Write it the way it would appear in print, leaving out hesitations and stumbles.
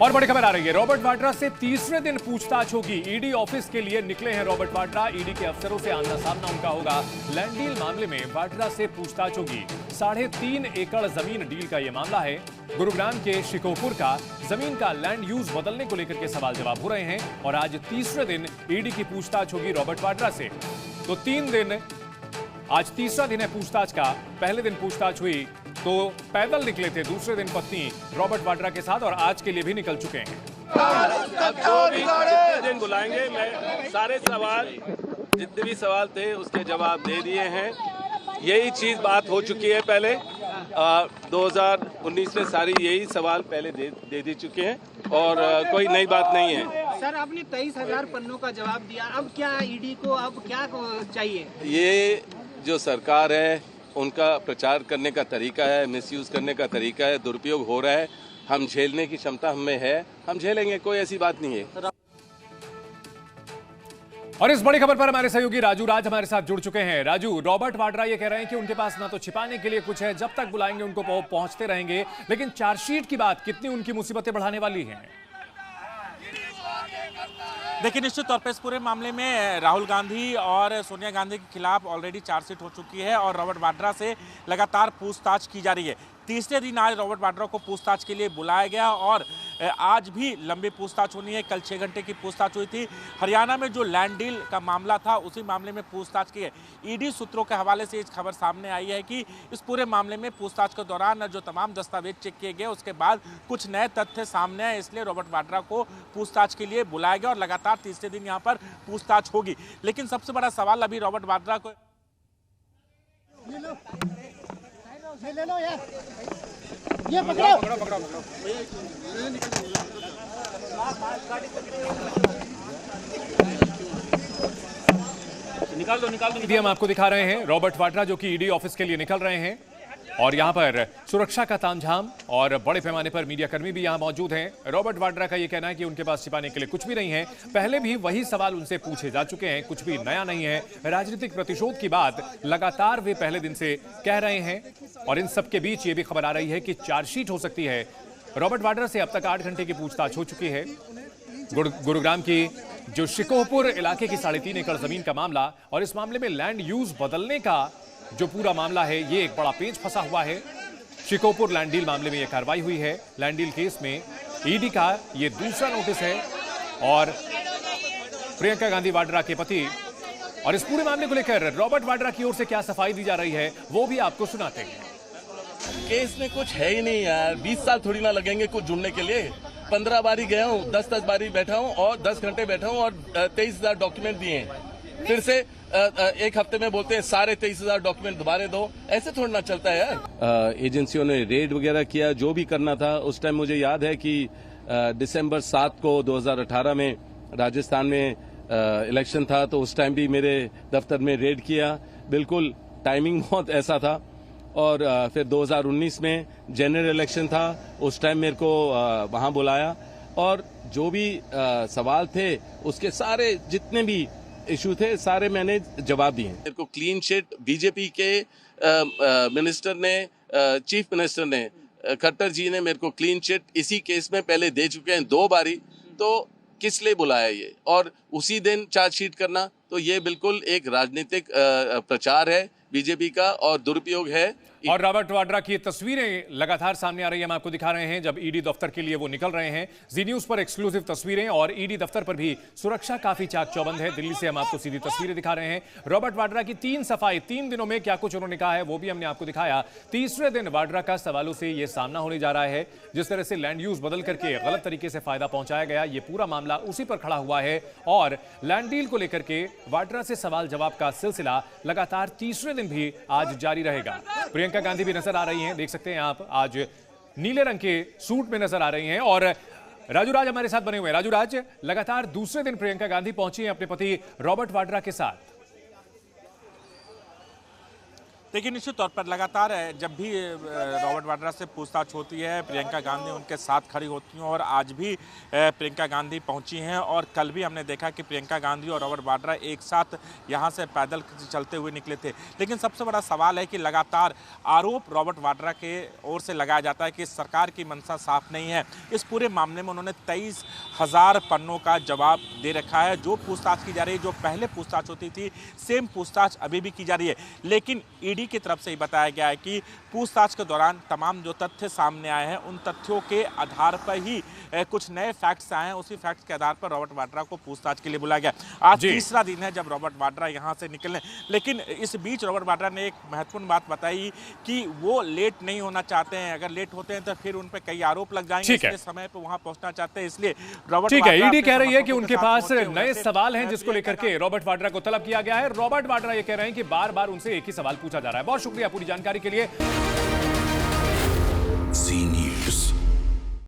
और बड़ी खबर आ रही है, रॉबर्ट वाड्रा से तीसरे दिन पूछताछ होगी। ईडी ऑफिस के लिए निकले हैं रॉबर्ट वाड्रा। ईडी के अफसरों से आमना सामना उनका होगा। लैंड डील मामले में वाड्रा से पूछताछ होगी। 3.5 एकड़ जमीन डील का यह मामला है। गुरुग्राम के शिकोहपुर का जमीन का लैंड यूज बदलने को लेकर के सवाल जवाब हो रहे हैं और आज तीसरे दिन ईडी की पूछताछ होगी रॉबर्ट वाड्रा से। तो 3 दिन, आज तीसरा दिन है पूछताछ का। पहले दिन पूछताछ हुई तो पैदल निकले थे, दूसरे दिन पत्नी रॉबर्ट वाड्रा के साथ और आज के लिए भी निकल चुके हैं। जितने दिन बुलाएंगे, मैं सारे सवाल, जितने भी सवाल थे उसके जवाब दे दिए हैं। यही चीज बात हो चुकी है पहले 2019 में, सारी यही सवाल पहले दे चुके हैं और कोई नई बात नहीं है। सर, आपने 23,000 पन्नों का जवाब दिया, अब क्या ईडी को अब क्या चाहिए? ये जो सरकार है उनका प्रचार करने का तरीका है, मिसयूज करने का तरीका है, दुरुपयोग हो रहा है। हम झेलने की क्षमता हमें है, हम झेलेंगे, कोई ऐसी बात नहीं है। और इस बड़ी खबर पर हमारे सहयोगी राजू राज हमारे साथ जुड़ चुके हैं। राजू, रॉबर्ट वाड्रा ये कह रहे हैं कि उनके पास ना तो छिपाने के लिए कुछ है, जब तक बुलाएंगे उनको पहुंचते रहेंगे, लेकिन चार्जशीट की बात कितनी उनकी मुसीबतें बढ़ाने वाली है? देखिए, निश्चित तौर पर इस पूरे मामले में राहुल गांधी और सोनिया गांधी के खिलाफ ऑलरेडी चार्जशीट हो चुकी है और रॉबर्ट वाड्रा से लगातार पूछताछ की जा रही है। तीसरे दिन आज रॉबर्ट वाड्रा को पूछताछ के लिए बुलाया गया और आज भी लंबी पूछताछ होनी है। कल 6 घंटे की पूछताछ हुई थी। हरियाणा में जो लैंड डील का मामला था उसी मामले में पूछताछ की है। ईडी सूत्रों के हवाले से इस खबर सामने आई है कि इस पूरे मामले में पूछताछ के दौरान जो तमाम दस्तावेज चेक किए गए उसके बाद कुछ नए तथ्य सामने आए, इसलिए रॉबर्ट वाड्रा को पूछताछ के लिए बुलाया गया और लगातार तीसरे दिन यहाँ पर पूछताछ होगी। लेकिन सबसे बड़ा सवाल अभी रॉबर्ट वाड्रा को ले लो यार, ये पकड़ो। निकाल दो। हम आपको दिखा रहे हैं रॉबर्ट वाड्रा जो कि ईडी ऑफिस के लिए निकल रहे हैं और यहां पर सुरक्षा का तामझाम और बड़े पैमाने पर मीडिया कर्मी भी यहां मौजूद हैं। रॉबर्ट वाड्रा का यह कहना है कि उनके पास छिपाने के लिए कुछ भी नहीं है। पहले भी वही सवाल उनसे पूछे जा चुके हैं, कुछ भी नया नहीं है। राजनीतिक प्रतिशोध की बात लगातार वे पहले दिन से कह रहे हैं और इन सबके बीच ये भी खबर आ रही है कि चार्जशीट हो सकती है। रॉबर्ट वाड्रा से अब तक 8 घंटे की पूछताछ हो चुकी है। गुरुग्राम की जो शिकोहपुर इलाके की 3.5 एकड़ जमीन का मामला और इस मामले में लैंड यूज बदलने का जो पूरा मामला है, ये एक बड़ा पेच फंसा हुआ है। शिकोहपुर लैंड डील मामले में यह कार्रवाई हुई है। लैंड डील केस में ईडी का यह दूसरा नोटिस है और प्रियंका गांधी वाड्रा के पति और इस पूरे मामले को लेकर रॉबर्ट वाड्रा की ओर से क्या सफाई दी जा रही है वो भी आपको सुनाते हैं। केस में कुछ है ही नहीं यार, 20 साल थोड़ी ना लगेंगे कुछ जुड़ने के लिए। 15 बारी गया हूँ, 10 बारी बैठा हूँ और 10 घंटे बैठा हूँ और 23,000 डॉक्यूमेंट दिए हैं। फिर से 1 हफ्ते में बोलते हैं सारे 23,000 डॉक्यूमेंट दोबारा दो, ऐसे थोड़ा ना चलता है यार। एजेंसियों ने रेड वगैरह किया, जो भी करना था। उस टाइम मुझे याद है कि दिसंबर 7 को 2018 में राजस्थान में इलेक्शन था, तो उस टाइम भी मेरे दफ्तर में रेड किया। बिल्कुल टाइमिंग बहुत ऐसा था। और फिर 2019 में जनरल इलेक्शन था, उस टाइम मेरे को वहां बुलाया और जो भी सवाल थे उसके सारे जितने भी इशू थे सारे मैंने जवाब दिए। मेरे को क्लीन चिट बीजेपी के मिनिस्टर ने, चीफ मिनिस्टर ने, खट्टर जी ने मेरे को क्लीन चिट इसी केस में पहले दे चुके हैं 2 बारी। तो किस लिए बुलाया ये और उसी दिन चार्जशीट करना, तो ये बिल्कुल एक राजनीतिक प्रचार है बीजेपी का और दुरुपयोग है। और रॉबर्ट वाड्रा की तस्वीरें लगातार सामने आ रही है, हम आपको दिखा रहे हैं जब ईडी दफ्तर के लिए वो निकल रहे हैं। जी न्यूज पर एक्सक्लूसिव तस्वीरें और ईडी दफ्तर पर भी सुरक्षा काफी चाक चौबंद है। दिल्ली से हम आपको सीधी तस्वीरें दिखा रहे हैं। रॉबर्ट वाड्रा की 3 सफाई, 3 दिनों में क्या कुछ उन्होंने कहा है वो भी हमने आपको दिखाया। तीसरे दिन वाड्रा का सवालों से यह सामना होने जा रहा है। जिस तरह से लैंड यूज बदल करके गलत तरीके से फायदा पहुंचाया गया, ये पूरा मामला उसी पर खड़ा हुआ है और लैंड डील को लेकर के वाड्रा से सवाल जवाब का सिलसिला लगातार तीसरे दिन भी आज जारी रहेगा। प्रियंका गांधी भी नजर आ रही हैं, देख सकते हैं आप, आज नीले रंग के सूट में नजर आ रही हैं और राजू राज हमारे साथ बने हुए हैं। राजू राज, लगातार दूसरे दिन प्रियंका गांधी पहुंची हैं अपने पति रॉबर्ट वाड्रा के साथ। देखिए, निश्चित तौर पर लगातार जब भी रॉबर्ट वाड्रा से पूछताछ होती है, प्रियंका गांधी उनके साथ खड़ी होती हैं और आज भी प्रियंका गांधी पहुंची हैं और कल भी हमने देखा कि प्रियंका गांधी और रॉबर्ट वाड्रा एक साथ यहां से पैदल चलते हुए निकले थे। लेकिन सबसे बड़ा सवाल है कि लगातार आरोप रॉबर्ट वाड्रा के ओर से लगाया जाता है कि सरकार की मंशा साफ नहीं है। इस पूरे मामले में उन्होंने 23,000 पन्नों का जवाब दे रखा है। जो पूछताछ की जा रही है, जो पहले पूछताछ होती थी, सेम पूछताछ अभी भी की जा रही है। लेकिन ईडी की तरफ से ही बताया गया है कि पूछताछ के दौरान तमाम जो तथ्य सामने आए हैं, उन तथ्यों के आधार पर ही कुछ नए फैक्ट्स आए हैं। उसी फैक्ट्स के आधार पर रॉबर्ट वाड्रा को पूछताछ के लिए बुलाया गया। आज तीसरा दिन है जब रॉबर्ट वाड्रा यहां से निकले, लेकिन इस बीच रॉबर्ट वाड्रा ने एक महत्वपूर्ण बात बताई कि वो लेट नहीं होना चाहते हैं। अगर लेट होते हैं तो फिर उन पर कई आरोप लग जाएंगे, इसलिए समय पर वहां पहुंचना चाहते हैं। इसलिए रॉबर्ट ठीक है, ईडी कह रही है कि उनके पास नए सवाल हैं जिसको लेकर के रॉबर्ट वाड्रा को तलब किया गया है। रॉबर्ट वाड्रा ये कह रहे हैं कि बार बार उनसे एक ही सवाल पूछा जा रहा है। बहुत शुक्रिया पूरी जानकारी के लिए।